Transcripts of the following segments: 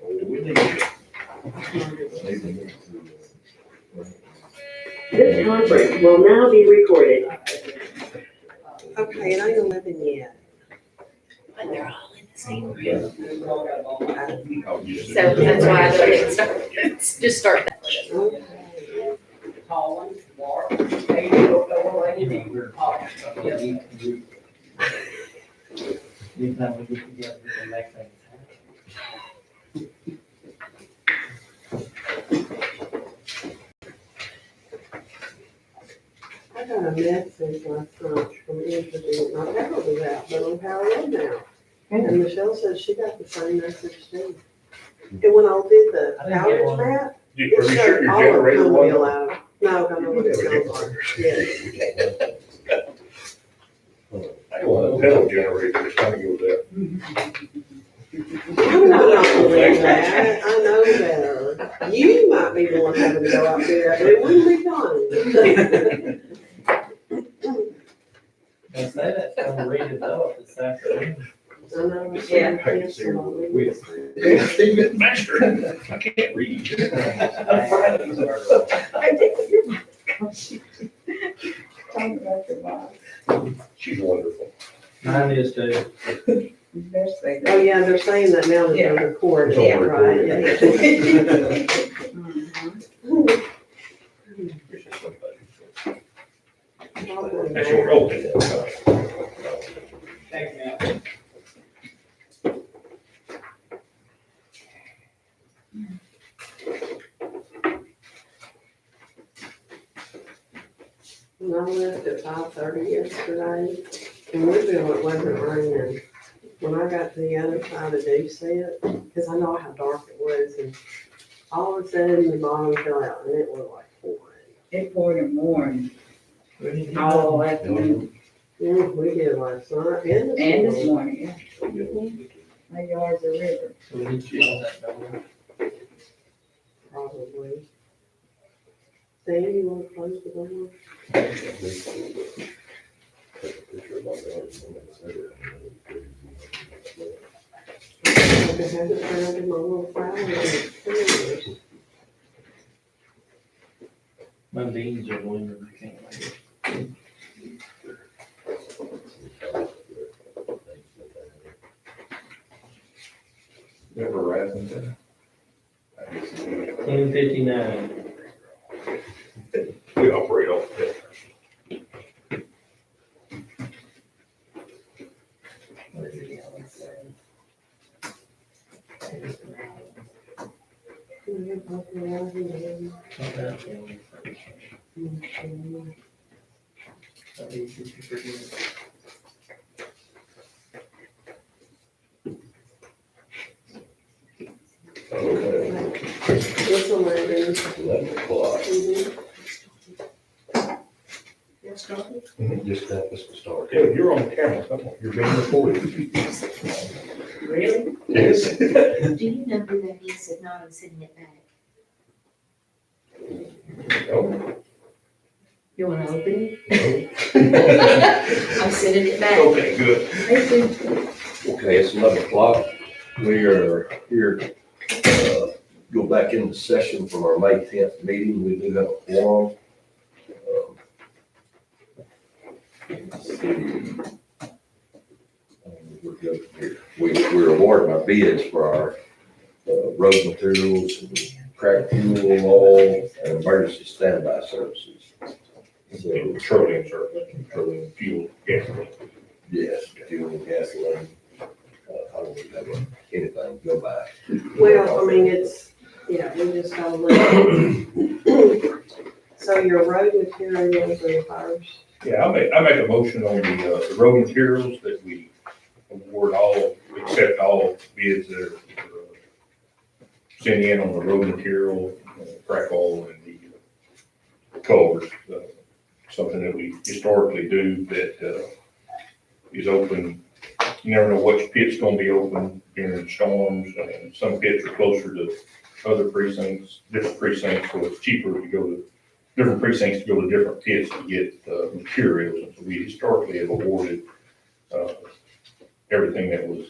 Do we need to? This conference will now be recorded. Okay, it ain't 11 yet. But they're all in the same room. I'll use it. So that's why I didn't start, just start that. Anytime we get together, we can make things happen. I got a message last night from Anthony, not that it was out, but on Power Road now. And Michelle said she got the same message too. And when I did the I didn't get outage one. map, Are you it sure showed your all of generator them be wasn't? allowed. No, I know what it sounds like. Yes. I want a pedal generator, this time goes out. I'm not believe that. I know better. You might be the one having to go out there, but it wouldn't be done. And say that's gonna redevelop this afternoon. I know. it's Yeah. absolutely- Hey, Stephen Master, I can't read. She's wonderful. Mine is too. Oh, yeah, they're saying that now that they're recording. Yeah, Right. Yeah. That's your role. When I left at 5:30 yesterday, and we knew it wasn't raining. When I got to the other side of Doucette, because I know how dark it was, and all of a sudden the bottom fell out, and it was like pouring. It poured in morning, We need to get all one. afternoon, Yeah, we did last night and and this this morning. morning, yeah. My yard's a river. So we need to close that door. Probably. Sam, you want to close the door? I have it found in my little flower bed. My beans are blooming, I can't wait. Never razzing that. 10:59. We operate off that. What is it, Alan said? Yeah, both of them, yeah. Not that one. That'd be easy to forget. Okay, It's 11. 11 o'clock. Mhm. Just that was the start. Yeah, you're on camera, come on, you're being recorded. Really? Yes. Do you know who that is? If not, I'm sending it back. Oh, You wanna open no. it? I'm sending it back. Okay, good. Okay, it's 11 o'clock. We are here, go back into session from our May 10th meeting. We do have a quorum. Let's see. We're good here. We're awarding our bids for our road materials, and crack fuel, oil, and emergency standby services. So, Petroleum service, petroleum fuel, gasoline. yes, fuel, gasoline. I don't have anything to go by. Well, I mean, it's, yeah, we just gotta look. So your road materials are the first. Yeah, I make a motion on the road materials that we award all, accept all bids that are sent in on the road material, crack oil and the culverts. Something that we historically do that is open. You never know which pit's gonna be open during storms, and some pits are closer to other precincts, different precincts, so it's cheaper to go to different precincts to go to different pits to get materials. And so we historically have awarded everything that was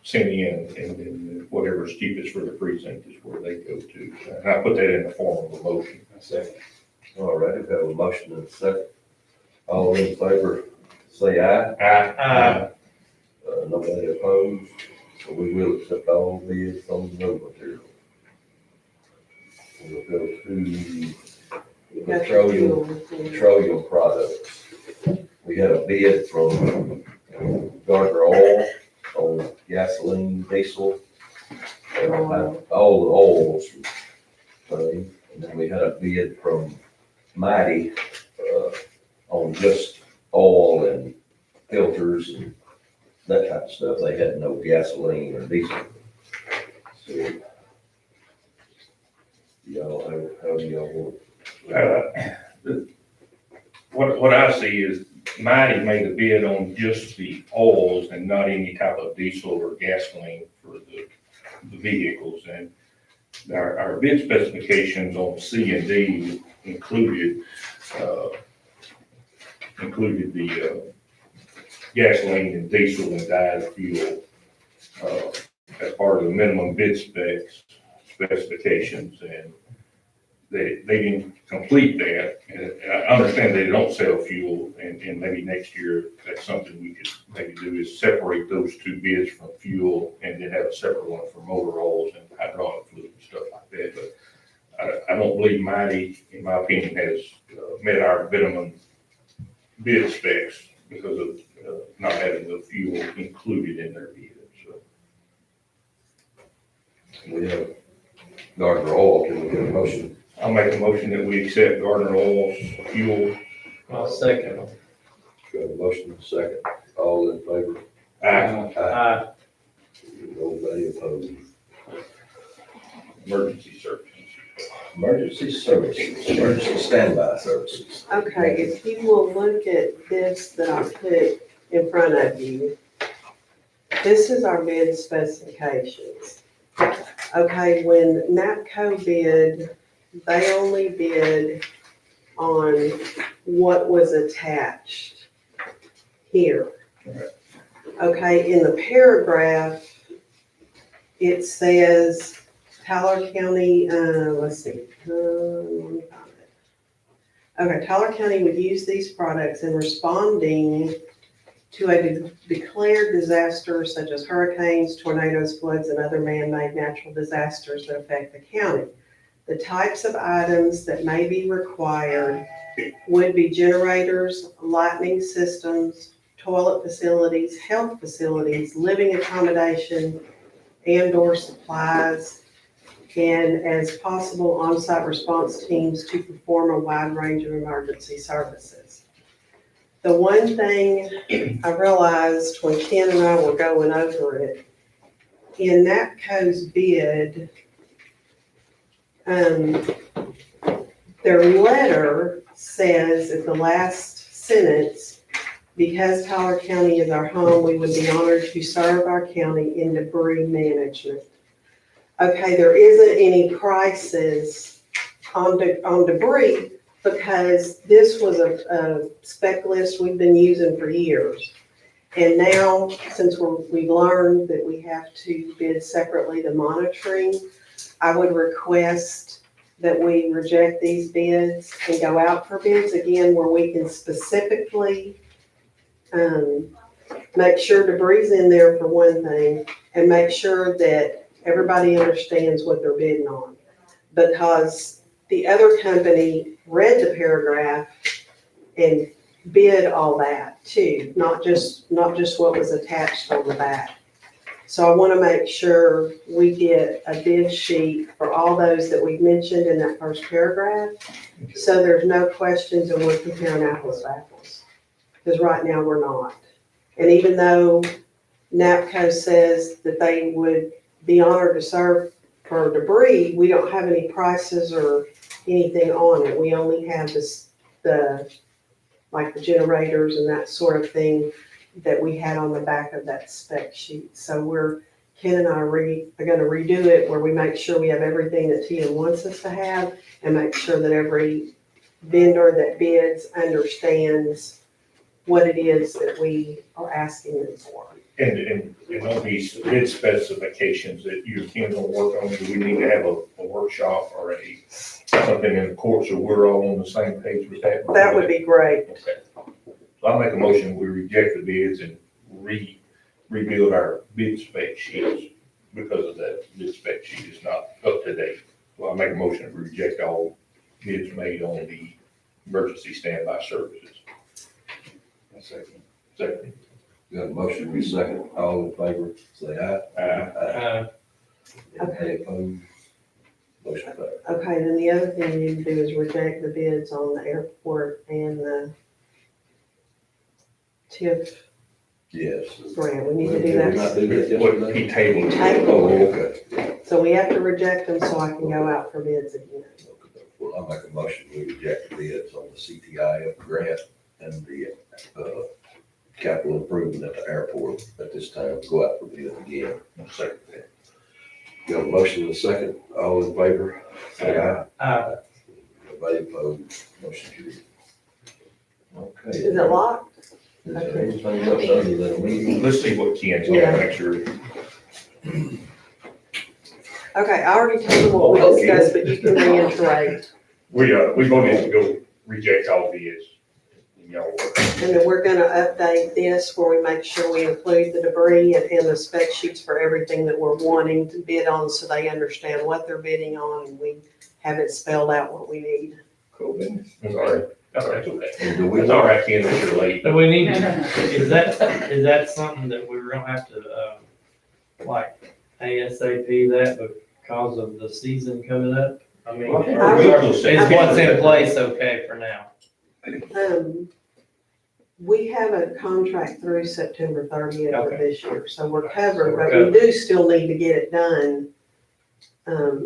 sent in, and then whatever's cheapest for the precinct is where they go to. And I put that in the form of a motion. All right, we have a motion and a second. All in favor, say aye. Aye. Nobody opposed, so we will accept all bids on the road material. We'll go to You got Petroleum. your petroleum products. We had a bid from Gardner Oil on gasoline, diesel, all the oils. Thing. And then we had a bid from Mighty, on just oil and filters and that type of stuff. They had no gasoline or diesel. So, y'all, how do y'all want? What I see is Mighty made a bid on just the oils and not any type of diesel or gasoline for the vehicles. And our bid specifications on C and D included the gasoline and diesel and dyed fuel as part of the minimum bid specifications. And they didn't complete that. And I understand they don't sell fuel, and maybe next year, that's something we could maybe do, is separate those two bids from fuel and then have a separate one for motor oils and hydraulic fluid and stuff like that. But I don't believe Mighty, in my opinion, has met our minimum bid specs because of not having the fuel included in their bid. So We have Gardner Oil, can we get a motion? I'll make a motion that we accept Gardner Oil's fuel. I'll second. Got a motion and a second. All in favor? Aye. Nobody opposed. Emergency services. Emergency services, emergency standby services. Okay, if you will look at this that I put in front of you, this is our bid specifications. Okay, when NAPCO bid, they only bid on what was attached here. Okay, in the paragraph, it says Tyler County, let's see. Let me find it. Okay, Tyler County would use these products in responding to a declared disaster such as hurricanes, tornadoes, floods, and other man-made natural disasters that affect the county. The types of items that may be required would be generators, lighting systems, toilet facilities, health facilities, living accommodation, and/or supplies, and as possible on-site response teams to perform a wide range of emergency services. The one thing I realized when Ken and I were going over it, in NAPCO's bid, their letter says at the last sentence, because Tyler County is our home, we would be honored to serve our county in debris management. Okay, there isn't any prices on debris because this was a spec list we've been using for years. And now, since we've learned that we have to bid separately the monitoring, I would request that we reject these bids and go out for bids again where we can specifically make sure debris in there for one thing, and make sure that everybody understands what they're bidding on. Because the other company read the paragraph and bid all that too, not just what was attached on the back. So I want to make sure we get a bid sheet for all those that we mentioned in that first paragraph, so there's no questions and we're comparing apples to apples. Because right now we're not. And even though NAPCO says that they would be honored to serve for debris, we don't have any prices or anything on it. We only have the generators and that sort of thing that we had on the back of that spec sheet. So Ken and I are going to redo it where we make sure we have everything that TM wants us to have, and make sure that every vendor that bids understands what it is that we are asking them for. And on these bid specifications that you and Ken will work on, do we need to have a workshop or something in the court so we're all on the same page with that? That would be great. Okay. So I'll make a motion, we reject the bids and rebuild our bid spec sheets because of that bid spec sheet is not up to date. So I'll make a motion to reject all bids made on the emergency standby services. Second. Got a motion, we second, all in favor, say aye. Uh, Any opposed? Motion passed. Okay, then the other thing you need to do is reject the bids on the airport and the TIF Yes. grant. We need to do Did we not that. do that What yesterday? he tabled. Oh, okay. So we have to reject them so I can go out for bids again. Well, I'll make a motion, we reject the bids on the CTIF grant and the, capital improvement at the airport at this time, go out for bid again. Second. Got a motion and a second, all in favor, say aye. Nobody opposed, motion carried. Okay. Is it locked? Is there anything else other than a meeting? Let's see what Ken's on, Yeah. make sure. Okay, I already told them what we Okay. discussed, but you can reiterate. We voted to go reject all bids. Y'all work. And then we're gonna update this where we make sure we include the debris and the spec sheets for everything that we're wanting to bid on, so they understand what they're bidding on, and we have it spelled out what we need. Cool. Sorry. That's okay. And do we It's all right, Ken, that you're late. So we need, is that something that we're gonna have to, like ASAP that because of the season coming up? I mean, Regardless, is what's in place okay for now? We have a contract through September 30th of Okay. this year, so we're covered, So we're but we do still need to get it done.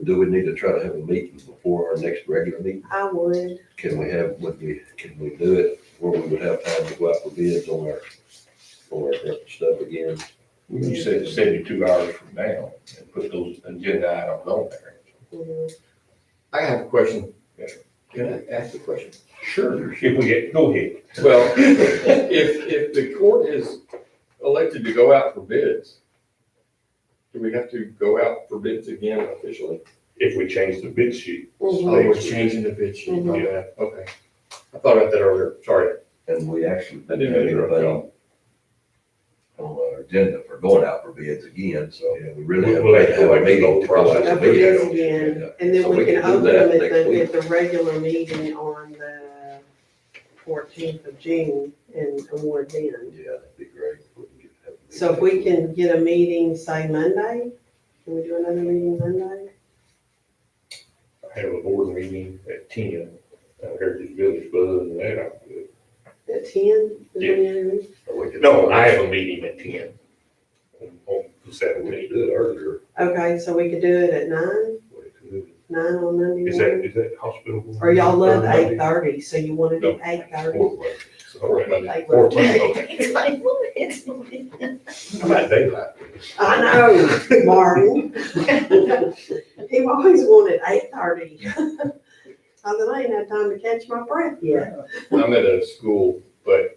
Do we need to try to have a meeting before our next regular meeting? I would, Can we do it where we would have time to go out for bids on our stuff again? You said 72 hours from now and put those agenda items on there. I have a question. Can I ask a question? Sure. If we get, go ahead. Well, if the court is elected to go out for bids, do we have to go out for bids again officially? If we change the bid sheet. Mhm. Oh, we're changing the bid sheet, my Mhm. bad. Okay. I thought about that earlier, sorry. And we actually I didn't didn't have mean to interrupt anything on our agenda for going out for bids again, so we really have We'll have to to have go a back to meeting the to go out process. Go for for bids bids. again, and then So we can do open that them next week. at the regular meeting on the 14th of June and award then. Yeah, that'd be great. If we can have a meeting. So if we can get a meeting, say Monday, can we do another meeting Monday? I have a board meeting at 10 out here at the village, but other than that, I'm good. At 10? Is there any other meeting? Or we could- No, I have a meeting at 10 on the We could 17th. do it earlier. Okay, so we could do it at 9? We could. 9 on Monday Is morning? that hospital? board Or y'all love meeting? 8:30, so you want to do No. 8:30? Fourth Monday. Like, Fourth Monday, okay. It's like, what? It's. How about daylight? I know, Martin. He always wanted 8:30. I said, I ain't had time to catch my breath yet, I'm at a school, but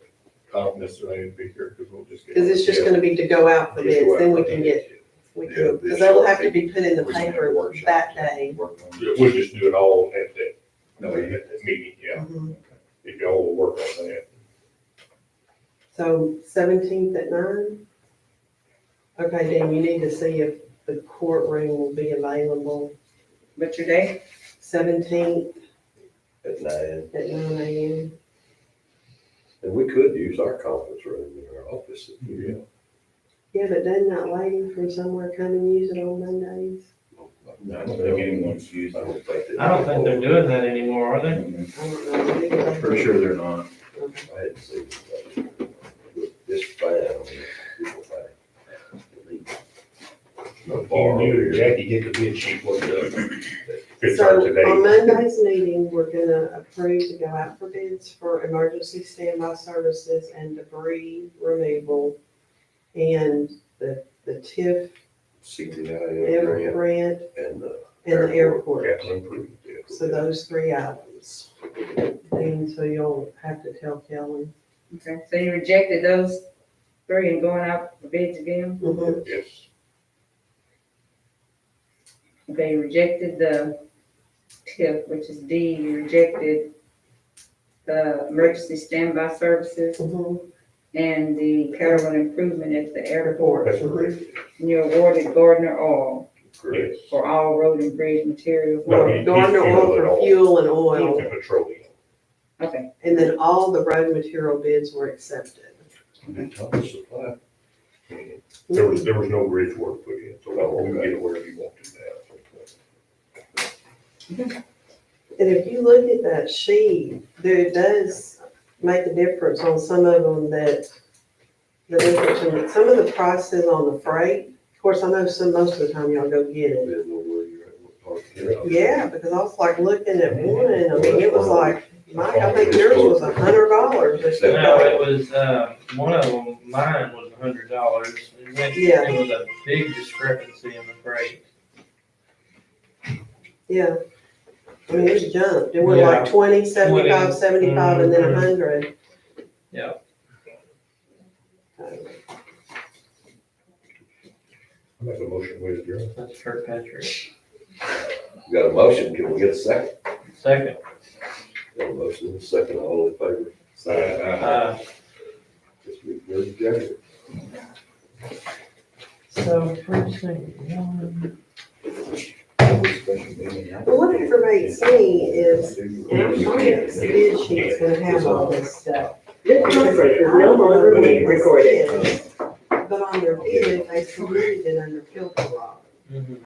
I don't necessarily need to be here because we'll just get. because it's just gonna be to go out for bids, then we can get, Yeah, because they'll have to be put in the We can have a paper workshop. that day. Work on it. Yeah, we'll just do it all at that meeting, yeah. Mhm. If y'all will work on that. So 17th at 9? Okay, Dan, you need to see if the courtroom will be available. But your day, 17th At 9. at 9 a.m. And we could use our conference room in our office. Yeah. Yeah, but doesn't that lady from somewhere come and use it on Mondays? I don't think anyone's used I don't think. I don't think they're doing that anymore, are they? I don't know. Maybe they- Pretty sure they're not. I hadn't seen it. It's fine. I mean, it's fine. No bar over You here. and Jackie get the bid sheet worked up. It's So hard on today. Monday's meeting, we're gonna approve to go out for bids for emergency standby services and debris removal and the TIF CTI grant grant and and the airport. Capital improvement. So those three items. And so you'll have to tell Kelly. okay, so you rejected those three and going out for bids again. Mhm. Yes. They rejected the TIF, which is D, you rejected the emergency standby services Mhm. and the caravan improvement at the airport. That's correct. And you awarded Gardner Oil Correct. for all road and bridge materials. No, he- Gardner he oil filled it for all. fuel and oil, And petroleum. Okay, and then all the road material bids were accepted. Thomas Supply. There was no bridge work put in, so we can get it wherever you want to now. And if you look at that sheet, it does make a difference on some of them the difference in, some of the prices on the freight. Of course, I know most of the time y'all go get it. Depends on where you're at, what part of town. Yeah, because I was like looking at one, I mean, it was like, Mike, I think yours was $100. No, it was, one of them, mine was $100. Yeah. It was a big discrepancy in the freight. Yeah. I mean, it jumped. It went like 20, 75, 20, 75, and then mhm. 100. Yeah. I make a motion with adjourn. That's Kirkpatrick. We got a motion, can we get a second? Second. Got a motion, and a second, all in favor? Say aye. This week, we're adjourned. So, precinct one. Well, what aggravates me is, and I'm sure the bid sheet's gonna have all this stuff. This conference is no longer being recorded. But on their bid, they submitted it under filter rod. Mhm.